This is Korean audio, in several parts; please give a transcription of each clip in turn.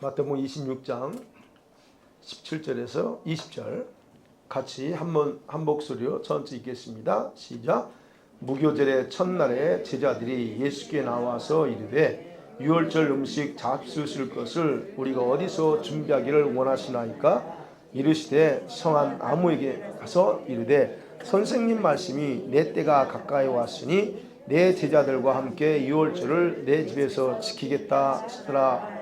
마태복음 26장 17절에서 20절 같이 한 목소리로 전체 읽겠습니다. 시작. 무교절의 첫날에 제자들이 예수께 나와서 이르되 유월절 음식 잡수실 것을 우리가 어디서 준비하기를 원하시나이까? 이르시되 성한 나무에게 가서 이르되 선생님 말씀이 내 때가 가까이 왔으니 내 제자들과 함께 유월절을 내 집에서 지키겠다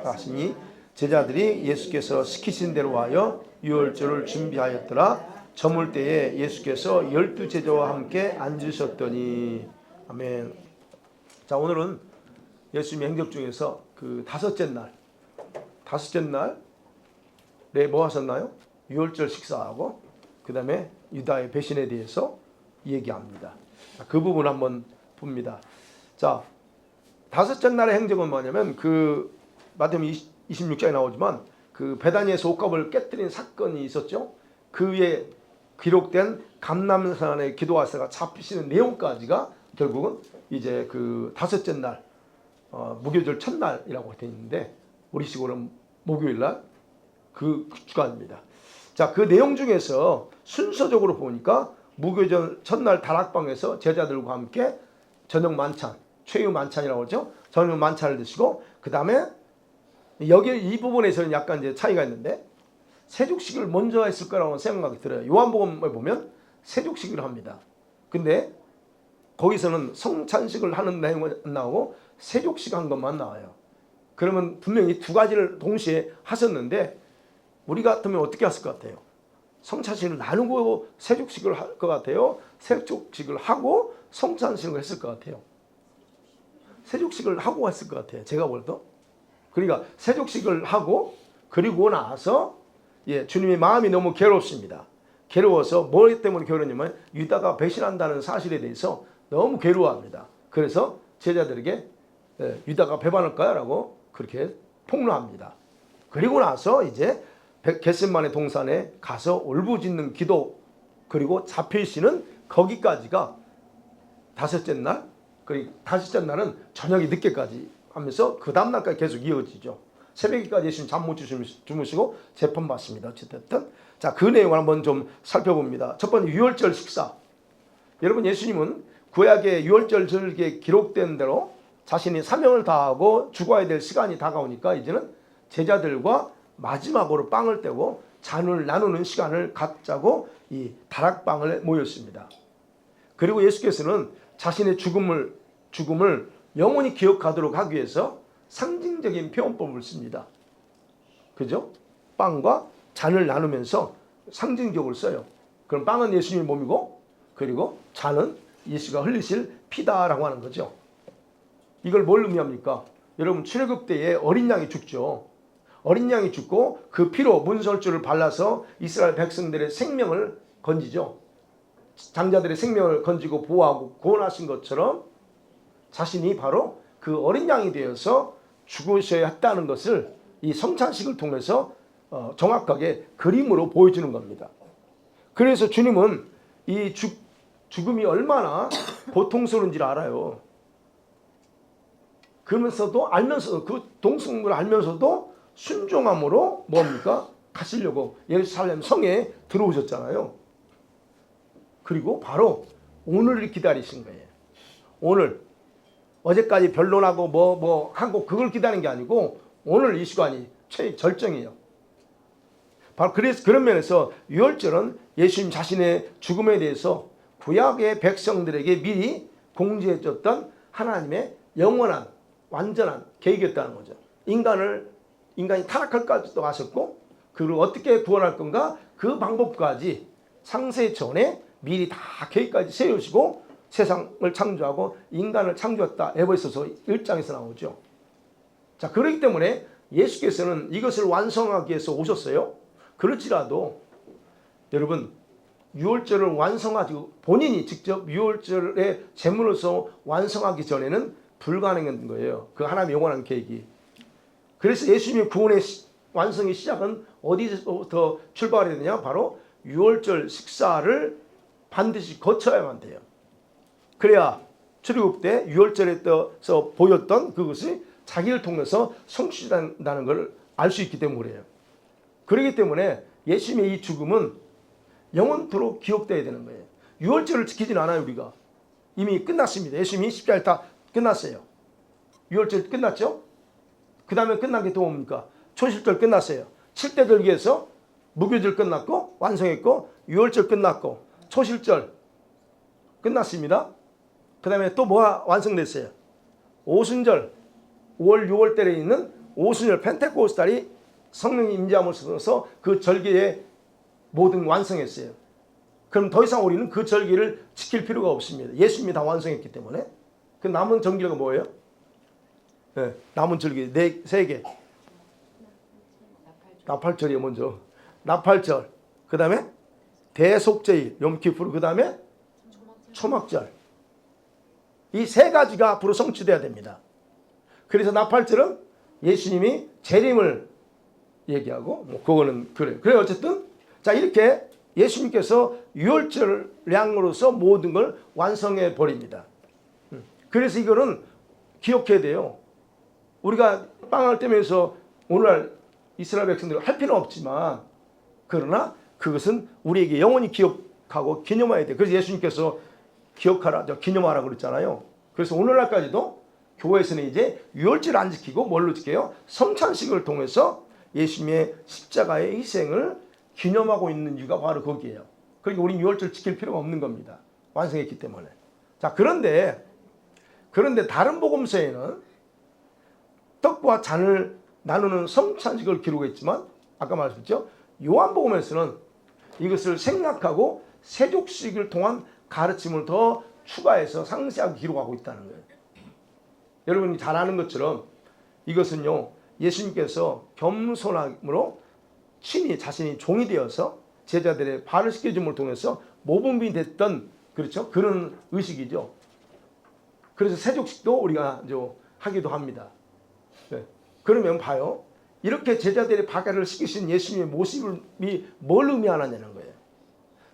하시니 제자들이 예수께서 시키신 대로 하여 유월절을 준비하였더라. 저물 때에 예수께서 12 제자와 함께 앉으셨더니. 아멘. 자, 오늘은 예수님의 행적 중에서 그 다섯째 날에 뭐 하셨나요? 유월절 식사하고 그 다음에 유다의 배신에 대해서 얘기합니다. 그 부분 한번 봅니다. 자, 다섯째 날의 행적은 뭐냐면 그 마태복음 26장에 나오지만 그 베다니에서 옷값을 깨뜨린 사건이 있었죠. 그 위에 기록된 감람산의 기도하사가 잡히시는 내용까지가 결국은 이제 그 다섯째 날 무교절 첫날이라고 되어 있는데 우리식으로는 목요일날 그 주간입니다. 자, 그 내용 중에서 순서적으로 보니까 무교절 첫날 다락방에서 제자들과 함께 저녁 만찬, 최후 만찬이라고 하죠. 저녁 만찬을 드시고 그 다음에 여기 이 부분에서는 약간 이제 차이가 있는데 세족식을 먼저 했을 거라고 생각이 들어요. 요한복음에 보면 세족식을 합니다. 근데 거기서는 성찬식을 하는 내용은 안 나오고 세족식 한 것만 나와요. 그러면 분명히 두 가지를 동시에 하셨는데 우리 같으면 어떻게 했을 것 같아요? 성찬식을 나누고 세족식을 할 것 같아요? 세족식을 하고 성찬식을 했을 것 같아요? 세족식을 하고 했을 것 같아요. 제가 볼 때. 그러니까 세족식을 하고 그리고 나서 주님의 마음이 너무 괴롭습니다. 괴로워서 뭐 때문에 괴로웠냐면 유다가 배신한다는 사실에 대해서 너무 괴로워합니다. 그래서 제자들에게 유다가 배반할까요? 라고 그렇게 폭로합니다. 그리고 나서 이제 겟세마네 동산에 가서 울부짖는 기도 그리고 잡히시는 거기까지가 다섯째 날. 그리고 다섯째 날은 저녁이 늦게까지 하면서 그 다음날까지 계속 이어지죠. 새벽에까지 예수님 잠 못 주무시고 재판받습니다. 어쨌든 자, 그 내용을 한번 좀 살펴봅니다. 첫 번째 유월절 식사. 여러분, 예수님은 구약의 유월절 절기에 기록된 대로 자신이 사명을 다하고 죽어야 될 시간이 다가오니까 이제는 제자들과 마지막으로 빵을 떼고 잔을 나누는 시간을 갖자고 이 다락방을 모였습니다. 그리고 예수께서는 자신의 죽음을 영원히 기억하도록 하기 위해서 상징적인 표현법을 씁니다. 그죠? 빵과 잔을 나누면서 상징적으로 써요. 그럼 빵은 예수님의 몸이고 그리고 잔은 예수가 흘리실 피다라고 하는 거죠. 이걸 뭘 의미합니까? 여러분, 출애굽 때에 어린 양이 죽죠. 어린 양이 죽고 그 피로 문설주를 발라서 이스라엘 백성들의 생명을 건지죠. 장자들의 생명을 건지고 보호하고 구원하신 것처럼 자신이 바로 그 어린 양이 되어서 죽으셔야 했다는 것을 이 성찬식을 통해서 정확하게 그림으로 보여주는 겁니다. 그래서 주님은 이 죽음이 얼마나 고통스러운지를 알아요. 그러면서도 알면서도 그 동승을 알면서도 순종함으로 뭡니까? 가시려고 예루살렘 성에 들어오셨잖아요. 그리고 바로 오늘을 기다리신 거예요. 오늘. 어제까지 변론하고 뭐 하고 그걸 기다리는 게 아니고 오늘 이 시간이 최절정이에요. 바로 그래서 그런 면에서 유월절은 예수님 자신의 죽음에 대해서 구약의 백성들에게 미리 공지해줬던 하나님의 영원한 완전한 계획이었다는 거죠. 인간이 타락할까지도 아셨고 그리고 어떻게 구원할 건가 그 방법까지 창세 전에 미리 다 계획까지 세우시고 세상을 창조하고 인간을 창조했다. 에베소서 1장에서 나오죠. 자, 그렇기 때문에 예수께서는 이것을 완성하기 위해서 오셨어요. 그렇지라도 여러분, 유월절을 완성하지 본인이 직접 유월절의 제물로서 완성하기 전에는 불가능한 거예요. 그 하나님의 영원한 계획이. 그래서 예수님의 구원의 완성의 시작은 어디서부터 출발해야 되냐? 바로 유월절 식사를 반드시 거쳐야만 돼요. 그래야 출애굽 때 유월절에서 보였던 그것이 자기를 통해서 성취된다는 걸 알 수 있기 때문에 그래요. 그렇기 때문에 예수님의 이 죽음은 영원토록 기억돼야 되는 거예요. 유월절을 지키지는 않아요. 우리가 이미 끝났습니다. 예수님이 십자가에 다 끝났어요. 유월절 끝났죠. 그 다음에 끝난 게 또 뭡니까? 초실절 끝났어요. 칠대절기에서 무교절 끝났고 완성했고, 유월절 끝났고, 초실절 끝났습니다. 그 다음에 또 뭐가 완성됐어요? 오순절, 5월 6월 달에 있는 오순절 펜테코스탈이 성령이 임재함으로써 그 절기에 모든 완성했어요. 그럼 더 이상 우리는 그 절기를 지킬 필요가 없습니다. 예수님이 다 완성했기 때문에. 그 남은 절기가 뭐예요? 네, 남은 절기 세 개. 나팔절이 먼저. 나팔절. 그 다음에 대속제일, 염키푸르. 그 다음에 초막절. 이 세 가지가 앞으로 성취돼야 됩니다. 그래서 나팔절은 예수님이 재림을 얘기하고, 뭐 그거는 그래요. 그래 어쨌든 자, 이렇게 예수님께서 유월절량으로서 모든 걸 완성해 버립니다. 그래서 이거는 기억해야 돼요. 우리가 빵을 떼면서 오늘날 이스라엘 백성들이 할 필요는 없지만, 그러나 그것은 우리에게 영원히 기억하고 기념해야 돼요. 그래서 예수님께서 기억하라, 기념하라 그랬잖아요. 그래서 오늘날까지도 교회에서는 이제 유월절 안 지키고 뭘로 지켜요? 성찬식을 통해서 예수님의 십자가의 희생을 기념하고 있는 이유가 바로 거기에요. 그러니까 우리는 유월절 지킬 필요가 없는 겁니다. 완성했기 때문에. 자, 그런데 다른 복음서에는 떡과 잔을 나누는 성찬식을 기록했지만, 아까 말씀드렸죠? 요한복음에서는 이것을 생략하고 세족식을 통한 가르침을 더 추가해서 상세하게 기록하고 있다는 거예요. 여러분이 잘 아는 것처럼 이것은요, 예수님께서 겸손함으로 친히 자신이 종이 되어서 제자들의 발을 씻겨줌을 통해서 모범이 됐던, 그렇죠? 그런 의식이죠. 그래서 세족식도 우리가 하기도 합니다. 네. 그러면 봐요. 이렇게 제자들의 발을 씻기신 예수님의 모습이 뭘 의미하느냐는 거예요.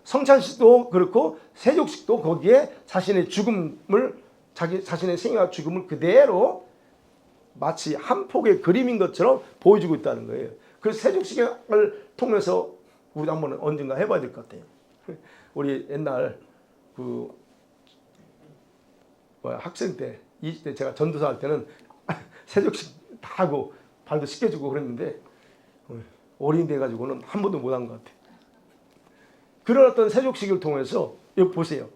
성찬식도 그렇고 세족식도 거기에 자신의 죽음을, 자신의 생애와 죽음을 그대로 마치 한 폭의 그림인 것처럼 보여주고 있다는 거예요. 그래서 세족식을 통해서 우리 한번 언젠가 해봐야 될 것 같아요. 우리 옛날 학생 때, 20대 제가 전도사 할 때는 세족식 다 하고 발도 씻겨주고 그랬는데, 어린이 돼가지고는 한 번도 못 한 것 같아요. 그런 어떤 세족식을 통해서, 여기 보세요.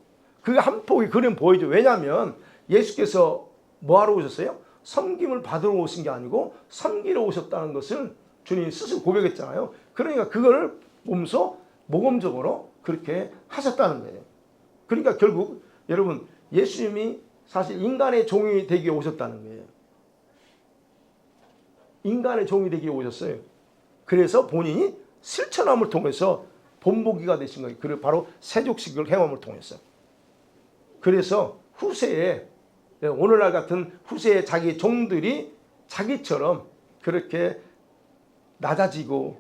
그 한 폭의 그림 보이죠. 왜냐하면 예수께서 뭐하러 오셨어요? 섬김을 받으러 오신 게 아니고 섬기러 오셨다는 것을 주님이 스스로 고백했잖아요. 그러니까 그걸 보면서 모범적으로 그렇게 하셨다는 거예요. 그러니까 결국 여러분, 예수님이 사실 인간의 종이 되기 위해 오셨다는 거예요. 인간의 종이 되기 위해 오셨어요. 그래서 본인이 실천함을 통해서 본보기가 되신 거예요. 그리고 바로 세족식을 행함을 통해서. 그래서 후세에, 오늘날 같은 후세에 자기 종들이 자기처럼 그렇게 낮아지고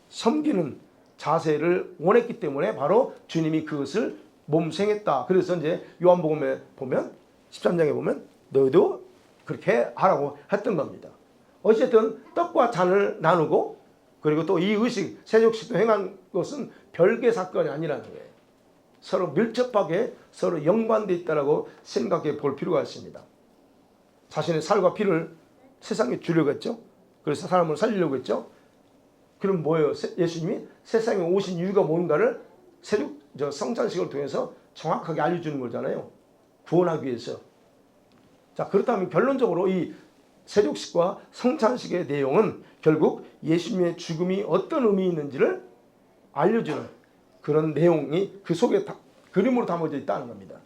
섬기는 자세를 원했기 때문에 바로 주님이 그것을 몸생했다. 그래서 이제 요한복음에 보면 13장에 보면 너희도 그렇게 하라고 했던 겁니다. 어쨌든 떡과 잔을 나누고, 그리고 또 이 의식 세족식도 행한 것은 별개 사건이 아니라는 거예요. 서로 밀접하게 서로 연관되어 있다고 생각해 볼 필요가 있습니다. 자신의 살과 피를 세상에 주려고 했죠. 그래서 사람을 살리려고 했죠. 그럼 뭐예요? 예수님이 세상에 오신 이유가 뭔가를 성찬식을 통해서 정확하게 알려주는 거잖아요. 구원하기 위해서. 자, 그렇다면 결론적으로 이 세족식과 성찬식의 내용은 결국 예수님의 죽음이 어떤 의미 있는지를 알려주는 그런 내용이 그 속에 그림으로 담아져 있다는 겁니다.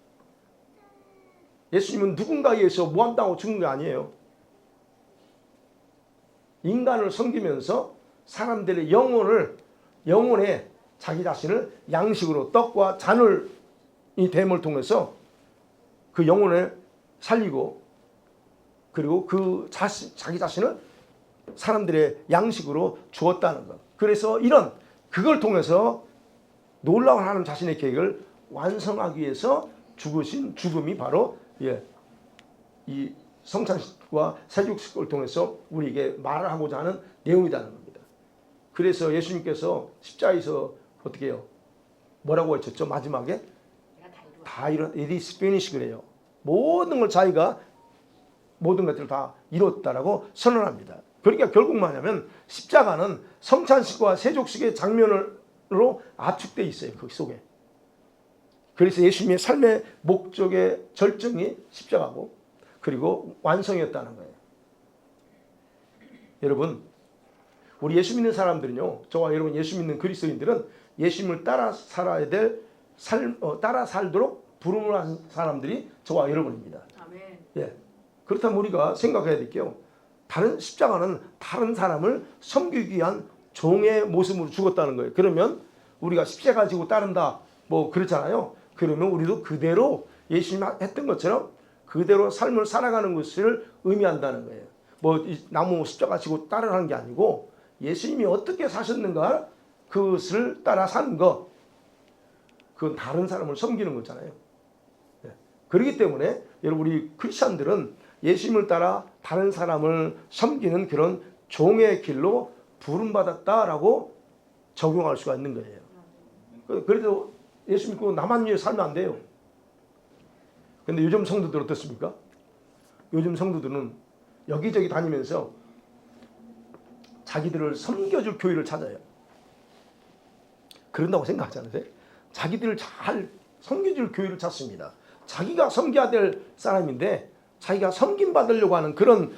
예수님은 누군가에 의해서 모함당하고 죽은 게 아니에요. 인간을 섬기면서 사람들의 영혼에 자기 자신을 양식으로 떡과 잔을 이 됨을 통해서 그 영혼을 살리고, 그리고 자기 자신을 사람들의 양식으로 주었다는 것. 그래서 그걸 통해서 놀라운 하나님 자신의 계획을 완성하기 위해서 죽으신 죽음이 바로 이 성찬식과 세족식을 통해서 우리에게 말을 하고자 하는 내용이라는 겁니다. 그래서 예수님께서 십자가에서 어떻게 해요? 뭐라고 하셨죠? 마지막에 다 이뤘, it is finished 그래요. 모든 걸 자기가 모든 것들을 다 이뤘다라고 선언합니다. 그러니까 결국 뭐냐면 십자가는 성찬식과 세족식의 장면으로 압축되어 있어요. 그 속에. 그래서 예수님의 삶의 목적의 절정이 십자가고 그리고 완성이었다는 거예요. 여러분, 우리 예수 믿는 사람들은요, 저와 여러분 예수 믿는 그리스도인들은 예수님을 따라 살아야 될 따라 살도록 부름을 한 사람들이 저와 여러분입니다. 아멘. 예. 그렇다면 우리가 생각해야 될 게요. 다른 십자가는 다른 사람을 섬기기 위한 종의 모습으로 죽었다는 거예요. 그러면 우리가 십자가 지고 따른다 뭐 그렇잖아요. 그러면 우리도 그대로 예수님 했던 것처럼 그대로 삶을 살아가는 것을 의미한다는 거예요. 뭐 나무 십자가 지고 따르라는 게 아니고 예수님이 어떻게 사셨는가 그것을 따라 사는 것, 그건 다른 사람을 섬기는 거잖아요. 예. 그렇기 때문에 여러분 우리 크리스천들은 예수님을 따라 다른 사람을 섬기는 그런 종의 길로 부름받았다라고 적용할 수가 있는 거예요. 그래도 예수 믿고 나만 위해 살면 안 돼요. 근데 요즘 성도들 어떻습니까? 요즘 성도들은 여기저기 다니면서 자기들을 섬겨줄 교회를 찾아요. 그런다고 생각하지 않으세요? 자기들을 잘 섬겨줄 교회를 찾습니다. 자기가 섬겨야 될 사람인데 자기가 섬김받으려고 하는 그런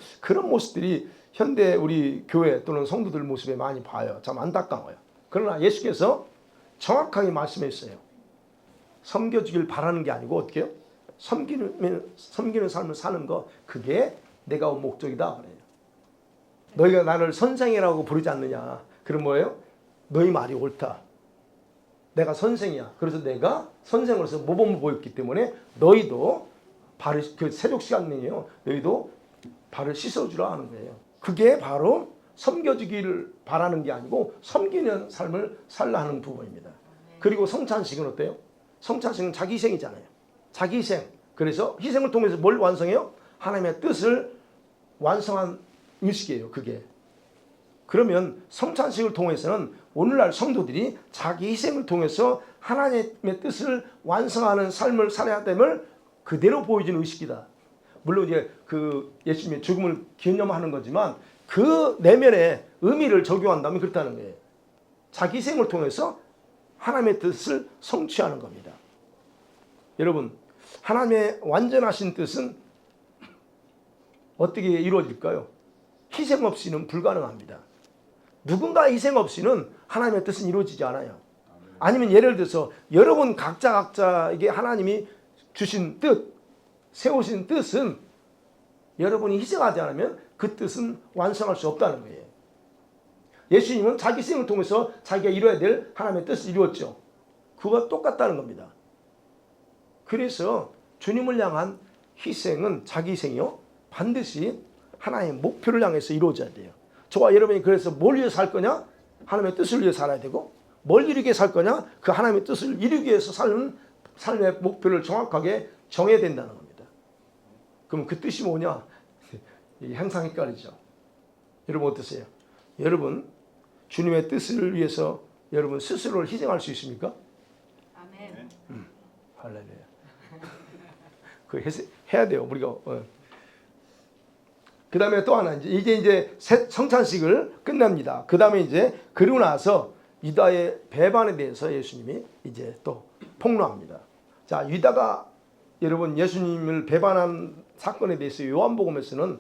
모습들이 현대 우리 교회 또는 성도들 모습에 많이 봐요. 참 안타까워요. 그러나 예수께서 정확하게 말씀했어요. 섬겨주길 바라는 게 아니고 어떻게 해요? 섬기는 삶을 사는 거, 그게 내가 온 목적이다 그래요. 너희가 나를 선생이라고 부르지 않느냐. 그럼 뭐예요? 너희 말이 옳다. 내가 선생이야. 그래서 내가 선생으로서 모범을 보였기 때문에 너희도 발을, 그 세족 시간이에요. 너희도 발을 씻어주라 하는 거예요. 그게 바로 섬겨주기를 바라는 게 아니고 섬기는 삶을 살라 하는 부분입니다. 그리고 성찬식은 어때요? 성찬식은 자기 희생이잖아요. 자기 희생. 그래서 희생을 통해서 뭘 완성해요? 하나님의 뜻을 완성한 의식이에요. 그게. 그러면 성찬식을 통해서는 오늘날 성도들이 자기 희생을 통해서 하나님의 뜻을 완성하는 삶을 살아야 됨을 그대로 보여주는 의식이다. 물론 이제 그 예수님의 죽음을 기념하는 거지만 그 내면의 의미를 적용한다면 그렇다는 거예요. 자기 희생을 통해서 하나님의 뜻을 성취하는 겁니다. 여러분, 하나님의 완전하신 뜻은 어떻게 이루어질까요? 희생 없이는 불가능합니다. 누군가 희생 없이는 하나님의 뜻은 이루어지지 않아요. 아니면 예를 들어서 여러분 각자에게 하나님이 주신 뜻, 세우신 뜻은 여러분이 희생하지 않으면 그 뜻은 완성할 수 없다는 거예요. 예수님은 자기 희생을 통해서 자기가 이루어야 될 하나님의 뜻을 이루었죠. 그거와 똑같다는 겁니다. 그래서 주님을 향한 희생은 자기 희생이요. 반드시 하나님의 목표를 향해서 이루어져야 돼요. 저와 여러분이 그래서 뭘 위해서 살 거냐? 하나님의 뜻을 위해 살아야 되고, 뭘 이루기 위해 살 거냐? 그 하나님의 뜻을 이루기 위해서 사는 삶의 목표를 정확하게 정해야 된다는 겁니다. 그럼 그 뜻이 뭐냐? 항상 헷갈리죠. 여러분 어떠세요? 여러분 주님의 뜻을 위해서 여러분 스스로를 희생할 수 있습니까? 아멘. 할렐루야. 그 해야 돼요. 우리가. 그 다음에 또 하나 이제 성찬식을 끝납니다. 그 다음에 이제 그러고 나서 유다의 배반에 대해서 예수님이 이제 또 폭로합니다. 자, 유다가 여러분 예수님을 배반한 사건에 대해서 요한복음에서는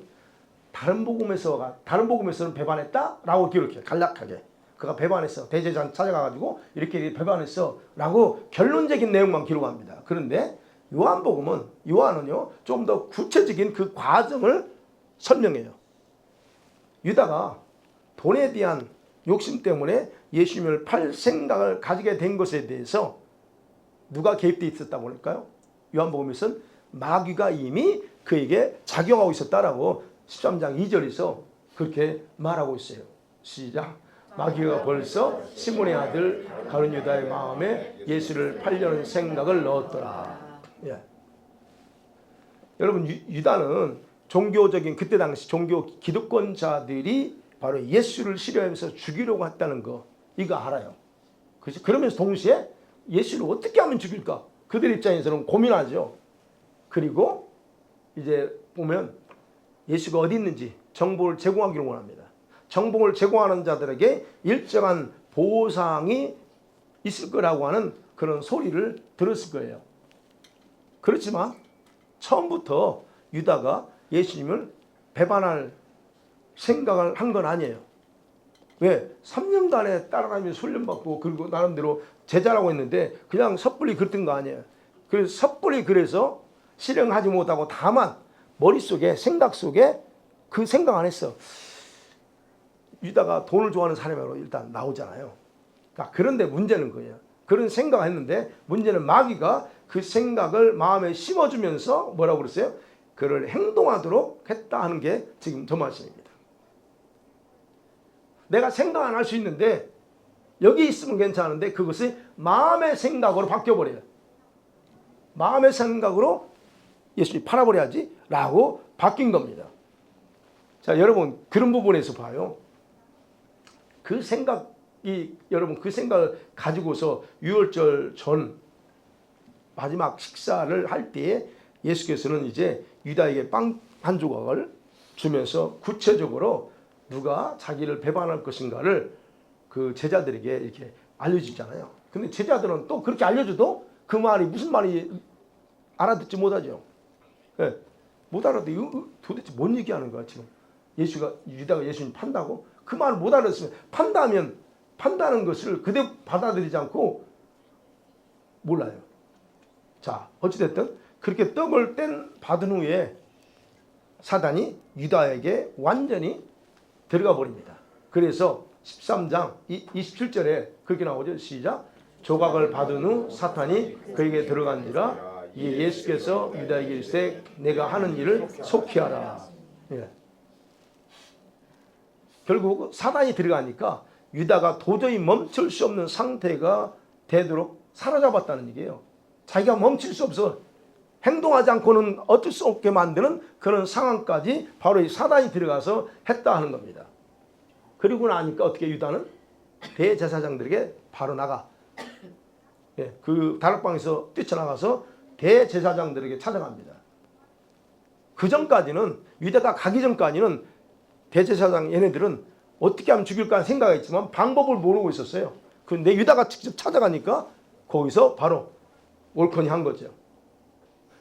다른 복음에서는 배반했다라고 기록해요. 간략하게. 그가 배반했어. 대제사장 찾아가가지고 이렇게 배반했어라고 결론적인 내용만 기록합니다. 그런데 요한은요 좀 더 구체적인 그 과정을 설명해요. 유다가 돈에 대한 욕심 때문에 예수님을 팔 생각을 가지게 된 것에 대해서 누가 개입되어 있었다고 할까요? 요한복음에서는 마귀가 이미 그에게 작용하고 있었다라고 13장 2절에서 그렇게 말하고 있어요. 시작. 마귀가 벌써 시몬의 아들 가룟 유다의 마음에 예수를 팔려는 생각을 넣었더라. 예. 여러분 유다는 종교적인 그때 당시 종교 기득권자들이 바로 예수를 싫어하면서 죽이려고 했다는 거 이거 알아요. 그렇죠? 그러면서 동시에 예수를 어떻게 하면 죽일까? 그들 입장에서는 고민하죠. 그리고 이제 보면 예수가 어디 있는지 정보를 제공하기를 원합니다. 정보를 제공하는 자들에게 일정한 보상이 있을 거라고 하는 그런 소리를 들었을 거예요. 그렇지만 처음부터 유다가 예수님을 배반할 생각을 한 건 아니에요. 왜? 3년도 안에 따라다니면서 훈련받고 그리고 나름대로 제자라고 했는데 그냥 섣불리 그랬던 거 아니에요. 그래서 섣불리 그래서 실행하지 못하고 다만 머릿속에 생각 속에 그 생각 안 했어. 유다가 돈을 좋아하는 사람으로 일단 나오잖아요. 그러니까 그런데 문제는 거예요. 그런 생각을 했는데 문제는 마귀가 그 생각을 마음에 심어주면서 뭐라고 그랬어요? 그를 행동하도록 했다 하는 게 지금 저 말씀입니다. 내가 생각 안 할 수 있는데 여기 있으면 괜찮은데 그것이 마음의 생각으로 바뀌어버려요. 마음의 생각으로 예수님 팔아버려야지 라고 바뀐 겁니다. 자, 여러분 그런 부분에서 봐요. 그 생각이 여러분 그 생각을 가지고서 유월절 전 마지막 식사를 할 때에 예수께서는 이제 유다에게 빵 한 조각을 주면서 구체적으로 누가 자기를 배반할 것인가를 그 제자들에게 이렇게 알려주잖아요. 근데 제자들은 또 그렇게 알려줘도 그 말이 무슨 말이 알아듣지 못하죠. 네. 못 알아듣 도대체 뭔 얘기하는 거야 지금. 유다가 예수님 판다고? 그 말을 못 알아듣으면 판다는 것을 그대로 받아들이지 않고 몰라요. 자, 어찌됐든 그렇게 떡을 받은 후에 사단이 유다에게 완전히 들어가 버립니다. 그래서 13장 27절에 그렇게 나오죠. 시작. 조각을 받은 후 사탄이 그에게 들어간지라 예수께서 유다에게 이르시되 내가 하는 일을 속히 하라. 예. 결국 사단이 들어가니까 유다가 도저히 멈출 수 없는 상태가 되도록 사로잡았다는 얘기예요. 자기가 멈출 수 없어. 행동하지 않고는 어쩔 수 없게 만드는 그런 상황까지 바로 이 사단이 들어가서 했다 하는 겁니다. 그리고 나니까 어떻게 유다는 대제사장들에게 바로 나가. 예, 그 다락방에서 뛰쳐나가서 대제사장들에게 찾아갑니다. 그 전까지는 유다가 가기 전까지는 대제사장 얘네들은 어떻게 하면 죽일까 생각했지만 방법을 모르고 있었어요. 근데 유다가 직접 찾아가니까 거기서 바로 올컨이 한 거죠.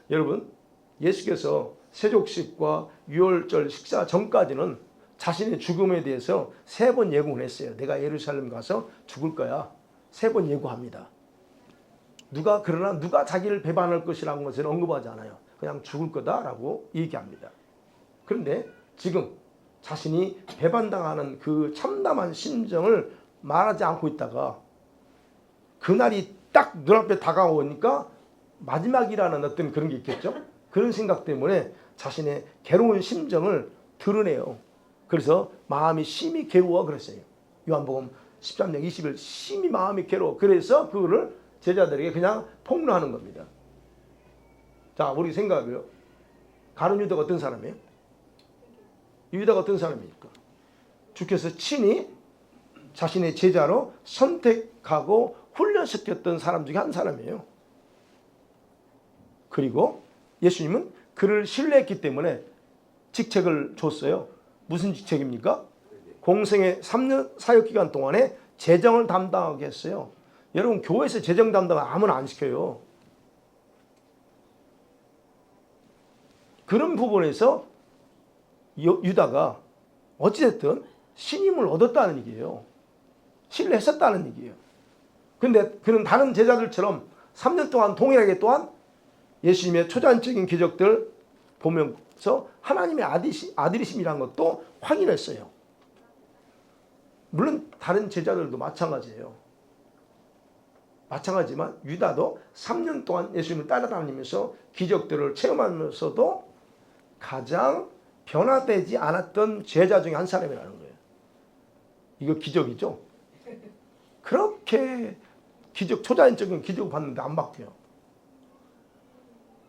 여러분, 예수께서 세족식과 유월절 식사 전까지는 자신의 죽음에 대해서 3번 예고를 했어요. 내가 예루살렘 가서 죽을 거야. 3번 예고합니다. 그러나 누가 자기를 배반할 것이라는 것을 언급하지 않아요. 그냥 죽을 거다라고 얘기합니다. 그런데 지금 자신이 배반당하는 그 참담한 심정을 말하지 않고 있다가 그날이 딱 눈앞에 다가오니까 마지막이라는 어떤 그런 게 있겠죠. 그런 생각 때문에 자신의 괴로운 심정을 드러내요. 그래서 마음이 심히 괴로워 그랬어요. 요한복음 13장 20일 심히 마음이 괴로워. 그래서 그거를 제자들에게 그냥 폭로하는 겁니다. 자, 우리 생각해요. 가룟 유다가 어떤 사람이에요? 유다가 어떤 사람입니까? 주께서 친히 자신의 제자로 선택하고 훈련시켰던 사람 중에 한 사람이에요. 그리고 예수님은 그를 신뢰했기 때문에 직책을 줬어요. 무슨 직책입니까? 공생의 3년 사역기간 동안에 재정을 담당하게 했어요. 여러분 교회에서 재정 담당을 아무나 안 시켜요. 그런 부분에서 유다가 어찌됐든 신임을 얻었다는 얘기예요. 신뢰했었다는 얘기예요. 그런데 그는 다른 제자들처럼 3년 동안 동일하게 또한 예수님의 초자연적인 기적들 보면서 하나님의 아들이심이라는 것도 확인했어요. 물론 다른 제자들도 마찬가지예요. 마찬가지지만 유다도 3년 동안 예수님을 따라다니면서 기적들을 체험하면서도 가장 변화되지 않았던 제자 중에 한 사람이라는 거예요. 이거 기적이죠? 그렇게 초자연적인 기적을 봤는데 안 바뀌어요.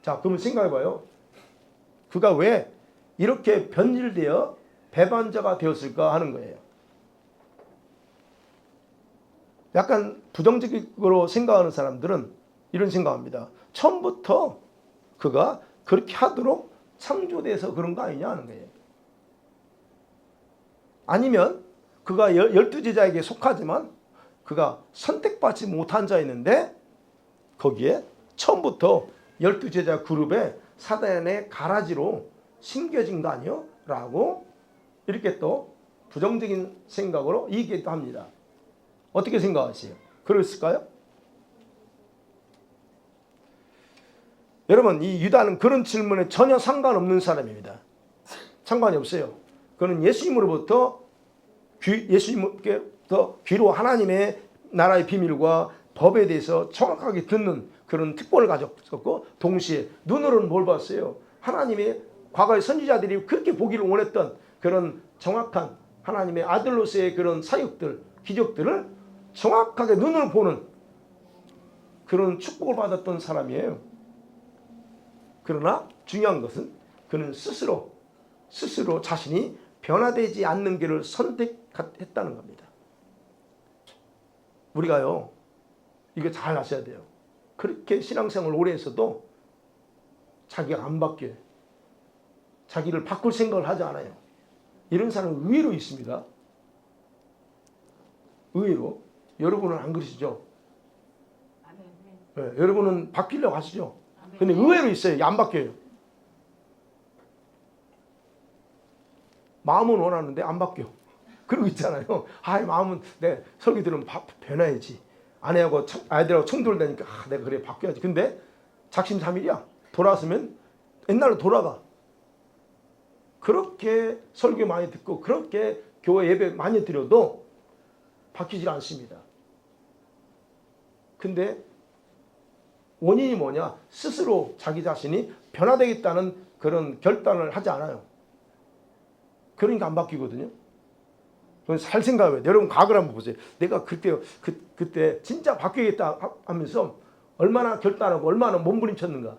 자, 그러면 생각해봐요. 그가 왜 이렇게 변질되어 배반자가 되었을까 하는 거예요. 약간 부정적으로 생각하는 사람들은 이런 생각합니다. 처음부터 그가 그렇게 하도록 창조돼서 그런 거 아니냐 하는 거예요. 아니면 그가 12제자에게 속하지만 그가 선택받지 못한 자였는데 거기에 처음부터 12제자 그룹에 사단의 가라지로 심겨진 거 아니요? 라고 이렇게 또 부정적인 생각으로 얘기도 합니다. 어떻게 생각하세요? 그랬을까요? 여러분, 이 유다는 그런 질문에 전혀 상관없는 사람입니다. 상관이 없어요. 그는 예수님으로부터 예수님께서 귀로 하나님의 나라의 비밀과 법에 대해서 정확하게 듣는 그런 특권을 가졌었고, 동시에 눈으로는 뭘 봤어요? 하나님의 과거의 선지자들이 그렇게 보기를 원했던 그런 정확한 하나님의 아들로서의 그런 사역들, 기적들을 정확하게 눈으로 보는 그런 축복을 받았던 사람이에요. 그러나 중요한 것은 그는 스스로 자신이 변화되지 않는 길을 선택했다는 겁니다. 우리가요, 이거 잘 아셔야 돼요. 그렇게 신앙생활을 오래 했어도 자기가 안 바뀌어요. 자기를 바꿀 생각을 하지 않아요. 이런 사람은 의외로 있습니다. 의외로. 여러분은 안 그러시죠? 네, 여러분은 바뀌려고 하시죠? 근데 의외로 있어요. 안 바뀌어요. 마음은 원하는데 안 바뀌어. 그러고 있잖아요. 마음은 내 설교 들으면 변해야지. 아내하고 아이들하고 충돌되니까 내가 그래 바뀌어야지. 근데 작심삼일이야. 돌아왔으면 옛날로 돌아가. 그렇게 설교 많이 듣고 그렇게 교회 예배 많이 드려도 바뀌질 않습니다. 근데 원인이 뭐냐? 스스로 자기 자신이 변화되겠다는 그런 결단을 하지 않아요. 그러니까 안 바뀌거든요. 잘 생각해요. 여러분 과거를 한번 보세요. 내가 그때 진짜 바뀌겠다 하면서 얼마나 결단하고 얼마나 몸부림쳤는가.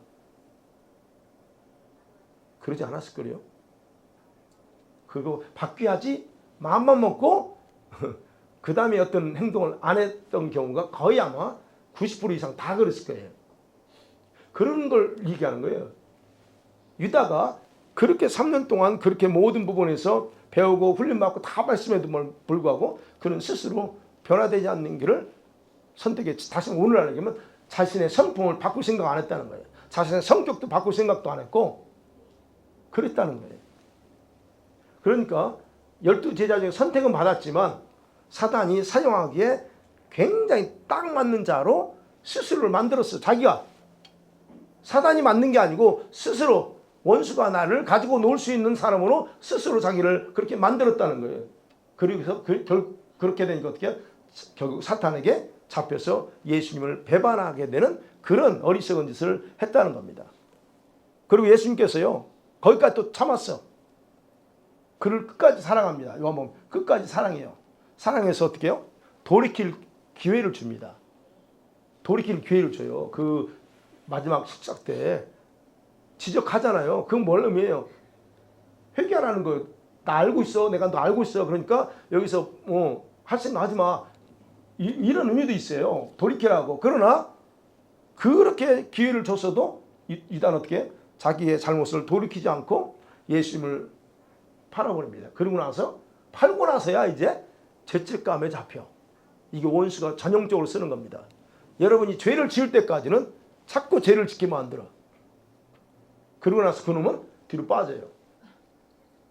그러지 않았을 거예요. 그거 바뀌어야지 마음만 먹고 그 다음에 어떤 행동을 안 했던 경우가 거의 아마 90% 이상 다 그랬을 거예요. 그런 걸 얘기하는 거예요. 유다가 그렇게 3년 동안 그렇게 모든 부분에서 배우고 훈련받고 다 말씀에도 불구하고 그는 스스로 변화되지 않는 길을 선택했지. 다시 오늘날 얘기하면 자신의 성품을 바꿀 생각 안 했다는 거예요. 자신의 성격도 바꿀 생각도 안 했고 그랬다는 거예요. 그러니까 12제자 중에 선택은 받았지만 사단이 사용하기에 굉장히 딱 맞는 자로 스스로를 만들었어요. 자기가. 사단이 만든 게 아니고 스스로 원수가 나를 가지고 놀 수 있는 사람으로 스스로 자기를 그렇게 만들었다는 거예요. 그리고서 그렇게 되니까 어떻게 결국 사탄에게 잡혀서 예수님을 배반하게 되는 그런 어리석은 짓을 했다는 겁니다. 그리고 예수님께서요 거기까지 또 참았어. 그를 끝까지 사랑합니다. 요한복음 끝까지 사랑해요. 사랑해서 어떻게 해요? 돌이킬 기회를 줍니다. 돌이킬 기회를 줘요. 그 마지막 식사 때 지적하잖아요. 그건 뭘 의미해요? 회개하라는 거예요. 나 알고 있어. 내가 너 알고 있어. 그러니까 여기서 할 생각 하지 마. 이런 의미도 있어요. 돌이키라고. 그러나 그렇게 기회를 줬어도 이단 어떻게 자기의 잘못을 돌이키지 않고 예수님을 팔아버립니다. 그러고 나서 팔고 나서야 이제 죄책감에 잡혀. 이게 원수가 전형적으로 쓰는 겁니다. 여러분이 죄를 지을 때까지는 자꾸 죄를 짓게 만들어. 그러고 나서 그놈은 뒤로 빠져요.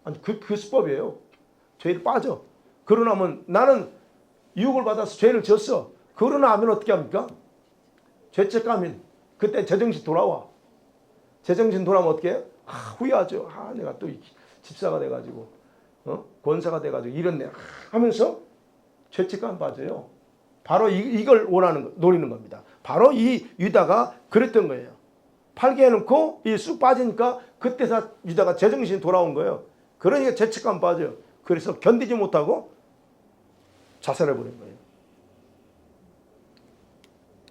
아니 그 수법이에요. 죄를 빠져. 그러고 나면 나는 유혹을 받아서 죄를 지었어. 그러고 나면 어떻게 합니까? 죄책감이 그때 제정신 돌아와. 제정신 돌아오면 어떻게 해요? 후회하죠. 내가 또 집사가 돼가지고 권사가 돼가지고 이랬네 하면서 죄책감 빠져요. 바로 이걸 노리는 겁니다. 바로 이 유다가 그랬던 거예요. 팔게 해놓고 이 쑥 빠지니까 그때서 유다가 제정신이 돌아온 거예요. 그러니까 죄책감 빠져요. 그래서 견디지 못하고 자살해버린 거예요.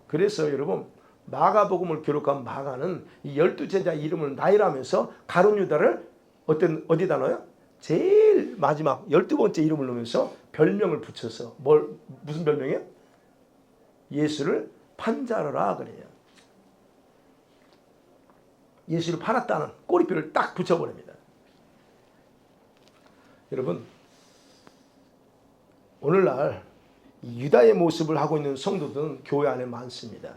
그래서 여러분 마가복음을 기록한 마가는 이 12제자 이름을 나열하면서 가룟 유다를 어디다 넣어요? 제일 마지막 12번째 이름을 넣으면서 별명을 붙여서 무슨 별명이에요? 예수를 판자로라 그래요. 예수를 팔았다는 꼬리표를 딱 붙여버립니다. 여러분, 오늘날 유다의 모습을 하고 있는 성도들은 교회 안에 많습니다.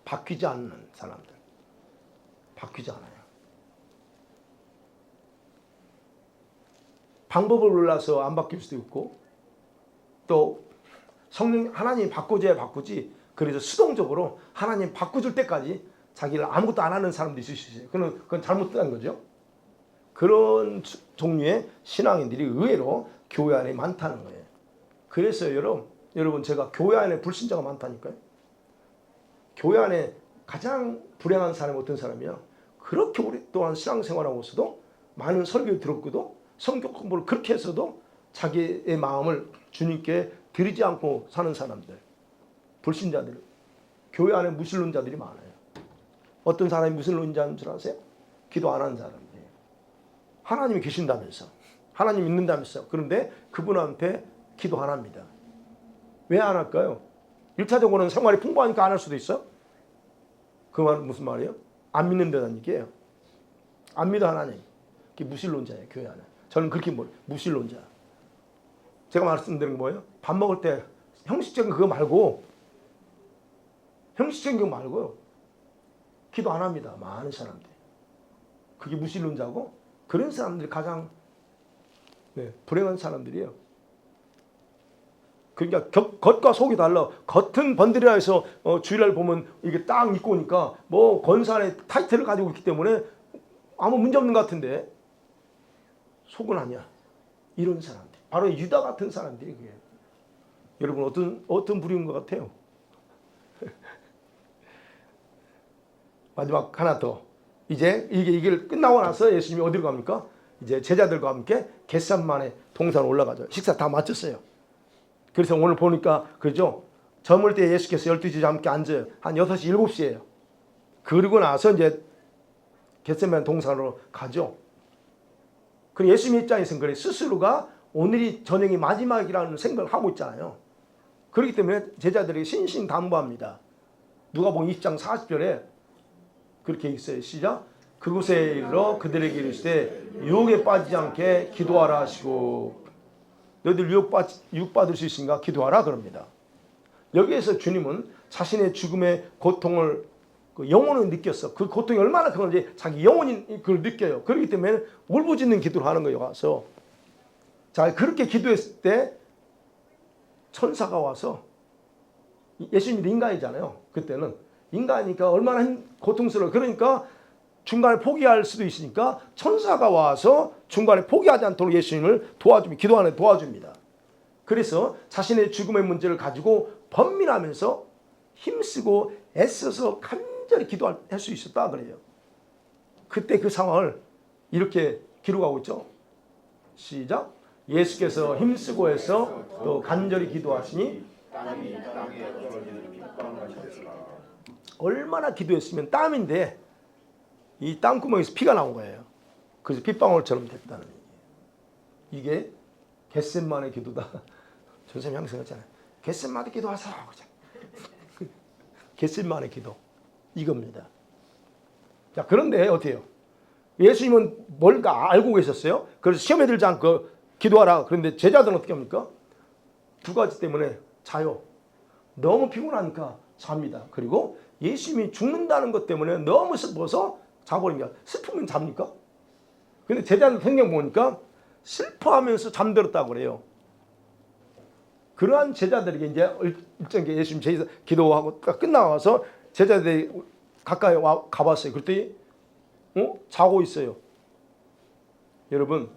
바뀌지 않는 사람들. 바뀌지 않아요. 방법을 몰라서 안 바뀔 수도 있고, 또 성령 하나님 바꾸줘야 바꾸지, 그래서 수동적으로 하나님 바꿔줄 때까지 자기를 아무것도 안 하는 사람도 있을 수 있어요. 그건 잘못된 거죠. 그런 종류의 신앙인들이 의외로 교회 안에 많다는 거예요. 그래서 여러분 제가 교회 안에 불신자가 많다니까요. 교회 안에 가장 불행한 사람이 어떤 사람이야? 그렇게 오랫동안 신앙생활하고서도 많은 설교를 들었고도 성경 공부를 그렇게 해서도 자기의 마음을 주님께 드리지 않고 사는 사람들, 불신자들, 교회 안에 무신론자들이 많아요. 어떤 사람이 무신론자인 줄 아세요? 기도 안 하는 사람이에요. 하나님이 계신다면서, 하나님 믿는다면서. 그런데 그분한테 기도 안 합니다. 왜 안 할까요? 1차적으로는 생활이 풍부하니까 안 할 수도 있어. 그 말은 무슨 말이에요? 안 믿는다는 얘기예요. 안 믿어 하나님. 그게 무신론자예요, 교회 안에. 저는 그렇게 무신론자. 제가 말씀드린 게 뭐예요? 밥 먹을 때 형식적인 그거 말고, 형식적인 거 말고요. 기도 안 합니다. 많은 사람들. 그게 무신론자고, 그런 사람들이 가장 불행한 사람들이에요. 그러니까 겉과 속이 달라. 겉은 번들이라 해서 주일날 보면 이게 딱 입고 오니까 뭐 권사의 타이틀을 가지고 있기 때문에 아무 문제 없는 것 같은데 속은 아니야. 이런 사람들. 바로 유다 같은 사람들이 그게. 여러분 어떤 부류인 것 같아요? 마지막 하나 더. 이제 이게 끝나고 나서 예수님이 어디로 갑니까? 이제 제자들과 함께 겟셋마네 동산 올라가죠. 식사 다 마쳤어요. 그래서 오늘 보니까 그죠? 저물 때 예수께서 12제자 함께 앉아요. 한 6시, 7시예요. 그리고 나서 이제 겟셋마네 동산으로 가죠. 그리고 예수님 입장에서는 그래. 스스로가 오늘이 저녁이 마지막이라는 생각을 하고 있잖아요. 그렇기 때문에 제자들에게 신신당부합니다. 누가복음 20장 40절에 그렇게 있어요. 시작. 그곳에 이르러 그들에게 이르시되 유혹에 빠지지 않게 기도하라 하시고, 너희들 유혹받을 수 있으니까 기도하라 그럽니다. 여기에서 주님은 자신의 죽음의 고통을 영혼을 느꼈어. 그 고통이 얼마나 큰 건지 자기 영혼이 그걸 느껴요. 그렇기 때문에 울부짖는 기도를 하는 거예요. 와서 자, 그렇게 기도했을 때 천사가 와서, 예수님이 인간이잖아요. 그때는 인간이니까 얼마나 고통스러워. 그러니까 중간에 포기할 수도 있으니까 천사가 와서 중간에 포기하지 않도록 예수님을 도와줍니다. 기도하는 도와줍니다. 그래서 자신의 죽음의 문제를 가지고 번민하면서 힘쓰고 애써서 간절히 기도할 수 있었다 그래요. 그때 그 상황을 이렇게 기록하고 있죠. 시작. 예수께서 힘쓰고 해서 또 간절히 기도하시니 얼마나 기도했으면 땀인데 이 땀구멍에서 피가 나온 거예요. 그래서 핏방울처럼 됐다는 얘기예요. 이게 겟셋만의 기도다. 전생에 항상 했잖아요. 겟셋만의 기도하소. 겟셋만의 기도. 이겁니다. 자, 그런데 어때요? 예수님은 뭘까 알고 계셨어요? 그래서 시험에 들지 않고 기도하라. 그런데 제자들은 어떻게 합니까? 두 가지 때문에 자요. 너무 피곤하니까 잡니다. 그리고 예수님이 죽는다는 것 때문에 너무 슬퍼서 자버립니다. 슬프면 잡니까? 근데 제자들 성경 보니까 슬퍼하면서 잠들었다고 그래요. 그러한 제자들에게 이제 일정 예수님 기도하고 끝나와서 제자들이 가까이 가봤어요. 그랬더니 자고 있어요. 여러분,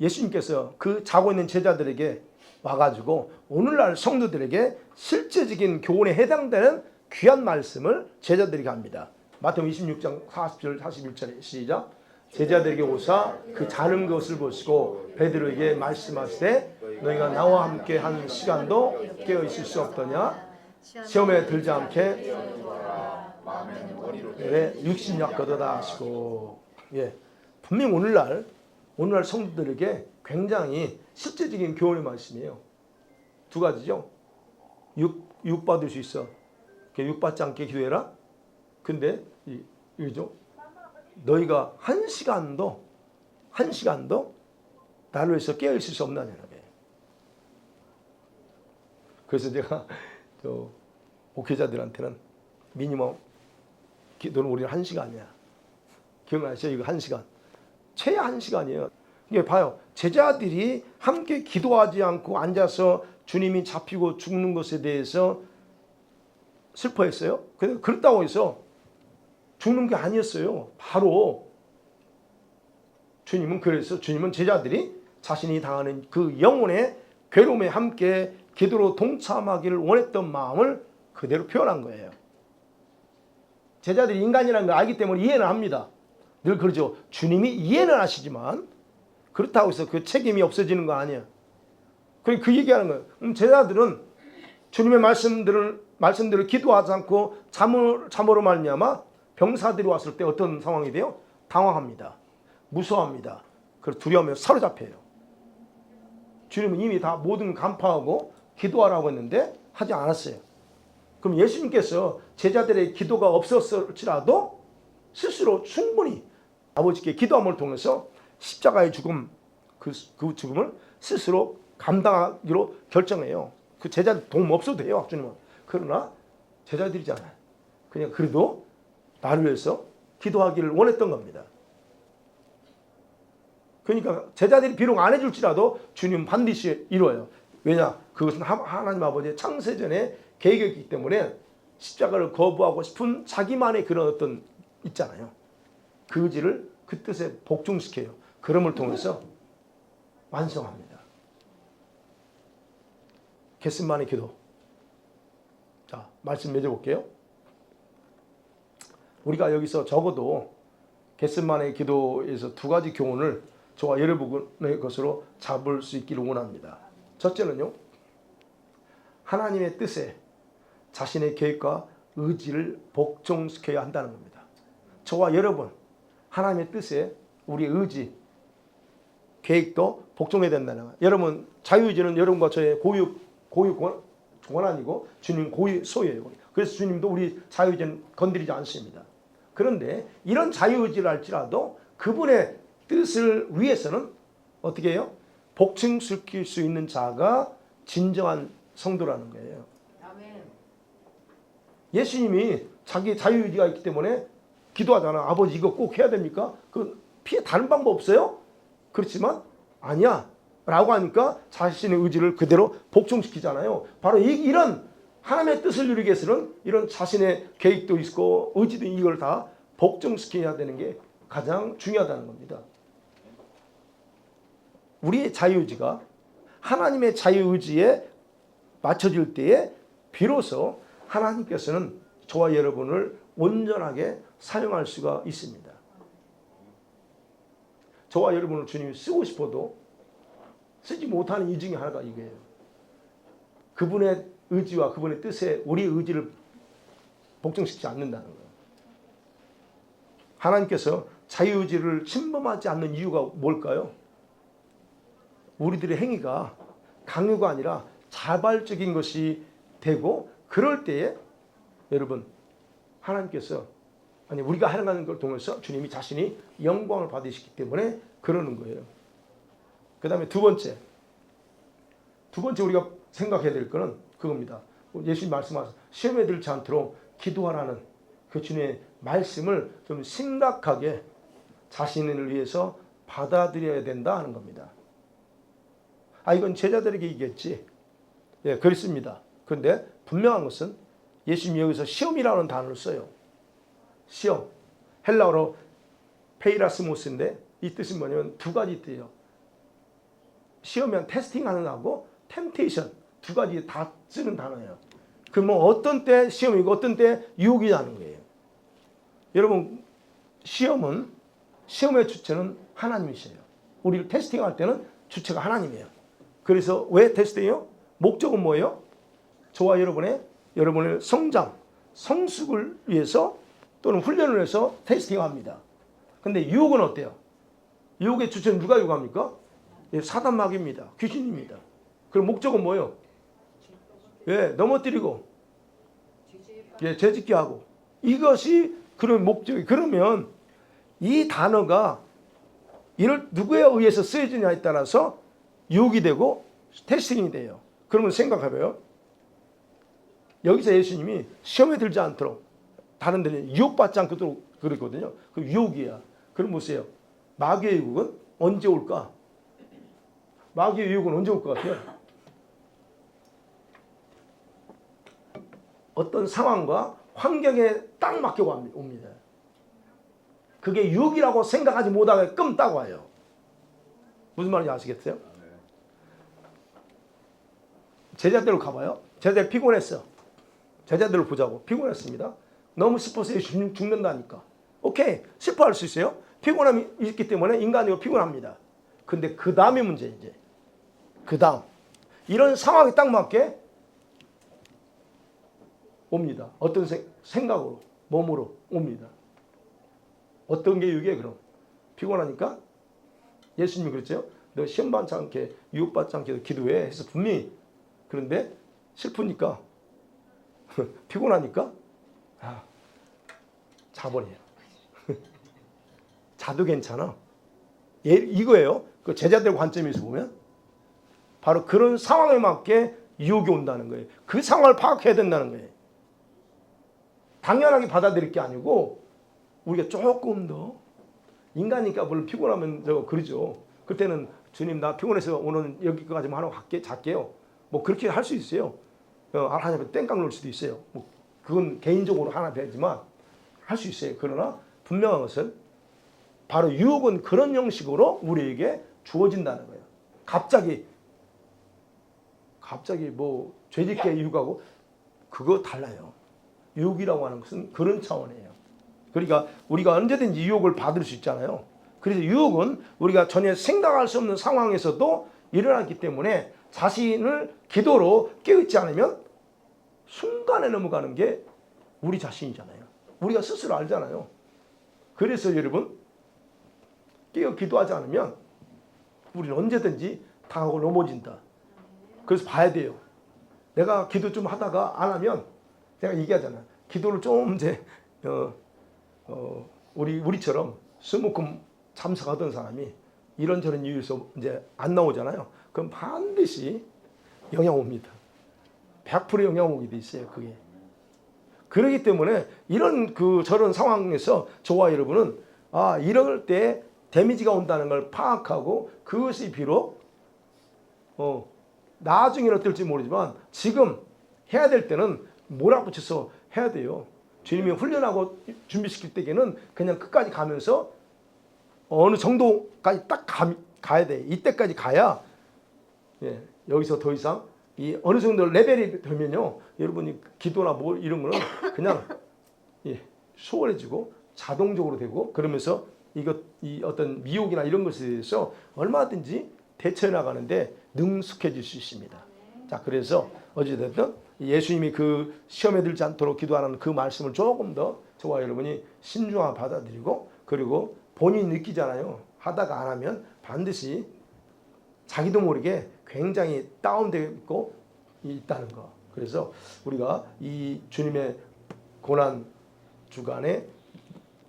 예수님께서 그 자고 있는 제자들에게 와가지고 오늘날 성도들에게 실제적인 교훈에 해당되는 귀한 말씀을 제자들에게 합니다. 마태복음 26장 40절 41절에 시작. 제자들에게 오사 그 자는 것을 보시고 베드로에게 말씀하시되 너희가 나와 함께 한 시간도 깨어 있을 수 없더냐. 시험에 들지 않게 네, 육신 약거도다 하시고. 예, 분명 오늘날 성도들에게 굉장히 실제적인 교훈의 말씀이에요. 두 가지죠. 육 받을 수 있어. 육 받지 않게 기도해라. 근데 이죠. 너희가 한 시간도 나를 위해서 깨어 있을 수 없느냐는 거예요. 그래서 제가 목회자들한테는 미니멈 기도는 우리는 1시간이야. 기억나시죠? 이거 1시간. 최하 1시간이에요. 이게 봐요. 제자들이 함께 기도하지 않고 앉아서 주님이 잡히고 죽는 것에 대해서 슬퍼했어요. 근데 그렇다고 해서 죽는 게 아니었어요. 바로 주님은 제자들이 자신이 당하는 그 영혼의 괴로움에 함께 기도로 동참하기를 원했던 마음을 그대로 표현한 거예요. 제자들이 인간이라는 걸 알기 때문에 이해는 합니다. 늘 그러죠. 주님이 이해는 하시지만 그렇다고 해서 그 책임이 없어지는 거 아니에요. 그 얘기하는 거예요. 제자들은 주님의 말씀들을 기도하지 않고 잠으로 말미암아 병사들이 왔을 때 어떤 상황이 돼요? 당황합니다. 무서워합니다. 그리고 두려우며 사로잡혀요. 주님은 이미 다 모든 간파하고 기도하라고 했는데 하지 않았어요. 그럼 예수님께서 제자들의 기도가 없었을지라도 스스로 충분히 아버지께 기도함을 통해서 십자가의 죽음, 그 죽음을 스스로 감당하기로 결정해요. 그 제자들 도움 없어도 돼요, 주님은. 그러나 제자들이잖아요. 그냥 그래도 나를 위해서 기도하기를 원했던 겁니다. 그러니까 제자들이 비록 안 해줄지라도 주님은 반드시 이루어요. 왜냐? 그것은 하나님 아버지의 창세전에 계획이기 때문에 십자가를 거부하고 싶은 자기만의 그런 어떤 있잖아요. 그 의지를 그 뜻에 복종시켜요. 그럼을 통해서 완성합니다. 겟셋만의 기도. 자, 말씀 맺어볼게요. 우리가 여기서 적어도 겟셋만의 기도에서 두 가지 교훈을 저와 여러분의 것으로 잡을 수 있기를 원합니다. 첫째는요, 하나님의 뜻에 자신의 계획과 의지를 복종시켜야 한다는 겁니다. 저와 여러분, 하나님의 뜻에 우리의 의지, 계획도 복종해야 된다는 거예요. 여러분, 자유의지는 여러분과 저의 고유 권한이고 주님 고유 소유예요. 그래서 주님도 우리 자유의지는 건드리지 않습니다. 그런데 이런 자유의지를 할지라도 그분의 뜻을 위해서는 어떻게 해요? 복종시킬 수 있는 자가 진정한 성도라는 거예요. 예수님이 자기 자유의지가 있기 때문에 기도하잖아. 아버지 이거 꼭 해야 됩니까? 그 피해 다른 방법 없어요? 그렇지만 아니야 라고 하니까 자신의 의지를 그대로 복종시키잖아요. 바로 이런 하나님의 뜻을 이루기 위해서는 이런 자신의 계획도 있고 의지도 이걸 다 복종시켜야 되는 게 가장 중요하다는 겁니다. 우리의 자유의지가 하나님의 자유의지에 맞춰질 때에 비로소 하나님께서는 저와 여러분을 온전하게 사용할 수가 있습니다. 저와 여러분을 주님이 쓰고 싶어도 쓰지 못하는 이유 중에 하나가 이거예요. 그분의 의지와 그분의 뜻에 우리의 의지를 복종시키지 않는다는 거예요. 하나님께서 자유의지를 침범하지 않는 이유가 뭘까요? 우리들의 행위가 강요가 아니라 자발적인 것이 되고 그럴 때에 여러분 하나님께서 우리가 하는 걸 통해서 주님이 자신이 영광을 받으시기 때문에 그러는 거예요. 그 다음에 두 번째 우리가 생각해야 될 거는 그겁니다. 예수님 말씀하셔서 시험에 들지 않도록 기도하라는 그 주님의 말씀을 좀 심각하게 자신을 위해서 받아들여야 된다 하는 겁니다. 이건 제자들에게 얘기했지. 예, 그렇습니다. 그런데 분명한 것은 예수님이 여기서 시험이라는 단어를 써요. 시험. 헬라어로 페이라스모스인데 이 뜻은 뭐냐면 두 가지 뜻이에요. 시험은 테스팅하는 하고 템테이션 두 가지 다 쓰는 단어예요. 그러면 어떤 때 시험이고 어떤 때 유혹이라는 거예요. 여러분 시험의 주체는 하나님이세요. 우리를 테스팅할 때는 주체가 하나님이에요. 그래서 왜 테스트해요? 목적은 뭐예요? 저와 여러분의 성장, 성숙을 위해서 또는 훈련을 해서 테스팅합니다. 근데 유혹은 어때요? 유혹의 주체는 누가 유혹합니까? 예, 사단 마귀입니다. 귀신입니다. 그럼 목적은 뭐예요? 예, 넘어뜨리고 예, 죄짓게 하고. 이것이 그런 목적이. 그러면 이 단어가 이를 누구에 의해서 쓰여지냐에 따라서 유혹이 되고 테스팅이 돼요. 그러면 생각해봐요. 여기서 예수님이 시험에 들지 않도록, 다른 데는 유혹받지 않도록 그러거든요. 그 유혹이야. 그럼 보세요. 마귀의 유혹은 언제 올까? 마귀의 유혹은 언제 올 것 같아요? 어떤 상황과 환경에 딱 맞게 옵니다. 그게 유혹이라고 생각하지 못하게끔 딱 와요. 무슨 말인지 아시겠어요? 제자들로 가봐요. 제자들 피곤했어. 제자들을 보자고. 피곤했습니다. 너무 슬퍼서 죽는다니까. 오케이. 슬퍼할 수 있어요. 피곤함이 있기 때문에 인간이고 피곤합니다. 근데 그 다음에 문제 이제. 그 다음. 이런 상황에 딱 맞게 옵니다. 어떤 생각으로, 몸으로 옵니다. 어떤 게 유혹이에요, 그럼? 피곤하니까? 예수님이 그랬죠? 너 시험 받지 않게, 유혹받지 않게 기도해. 해서 분명히. 그런데 슬프니까, 피곤하니까, 자버려요. 자도 괜찮아. 이거예요. 그 제자들 관점에서 보면. 바로 그런 상황에 맞게 유혹이 온다는 거예요. 그 상황을 파악해야 된다는 거예요. 당연하게 받아들일 게 아니고 우리가 조금 더 인간이니까 물론 피곤하면 그러죠. 그때는 주님 나 피곤해서 오늘 여기까지만 하고 잘게요. 뭐 그렇게 할 수 있어요. 하나님 땡깡 놓을 수도 있어요. 뭐 그건 개인적으로 하나 되지만 할 수 있어요. 그러나 분명한 것은 바로 유혹은 그런 형식으로 우리에게 주어진다는 거예요. 갑자기 뭐 죄짓게 유혹하고 그거 달라요. 유혹이라고 하는 것은 그런 차원이에요. 그러니까 우리가 언제든지 유혹을 받을 수 있잖아요. 그래서 유혹은 우리가 전혀 생각할 수 없는 상황에서도 일어났기 때문에 자신을 기도로 깨우지 않으면 순간에 넘어가는 게 우리 자신이잖아요. 우리가 스스로 알잖아요. 그래서 여러분 깨어 기도하지 않으면 우리는 언제든지 당하고 넘어진다. 그래서 봐야 돼요. 내가 기도 좀 하다가 안 하면 내가 얘기하잖아. 기도를 좀 이제 우리처럼 스모금 참석하던 사람이 이런저런 이유에서 이제 안 나오잖아요. 그럼 반드시 영향 옵니다. 100% 영향 오게 돼 있어요. 그게. 그렇기 때문에 이런 저런 상황에서 저와 여러분은 이럴 때 데미지가 온다는 걸 파악하고 그것이 비록 나중에는 어떨지 모르지만 지금 해야 될 때는 몰아붙여서 해야 돼요. 주님이 훈련하고 준비시킬 때에는 그냥 끝까지 가면서 어느 정도까지 딱 가야 돼. 이때까지 가야 여기서 더 이상 이 어느 정도 레벨이 되면요, 여러분이 기도나 뭐 이런 거는 그냥 수월해지고 자동적으로 되고 그러면서 이 어떤 미혹이나 이런 것에 대해서 얼마든지 대처해 나가는데 능숙해질 수 있습니다. 자, 그래서 어찌됐든 예수님이 그 시험에 들지 않도록 기도하는 그 말씀을 조금 더 저와 여러분이 신중하게 받아들이고, 그리고 본인이 느끼잖아요. 하다가 안 하면 반드시 자기도 모르게 굉장히 다운되고 있다는 거. 그래서 우리가 이 주님의 고난 주간의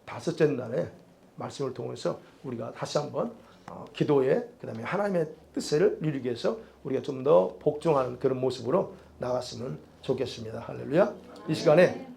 다섯째 날에 말씀을 통해서 우리가 다시 한번 기도에, 그다음에 하나님의 뜻을 이루기 위해서 우리가 좀 더 복종하는 그런 모습으로 나갔으면 좋겠습니다. 할렐루야. 이 시간에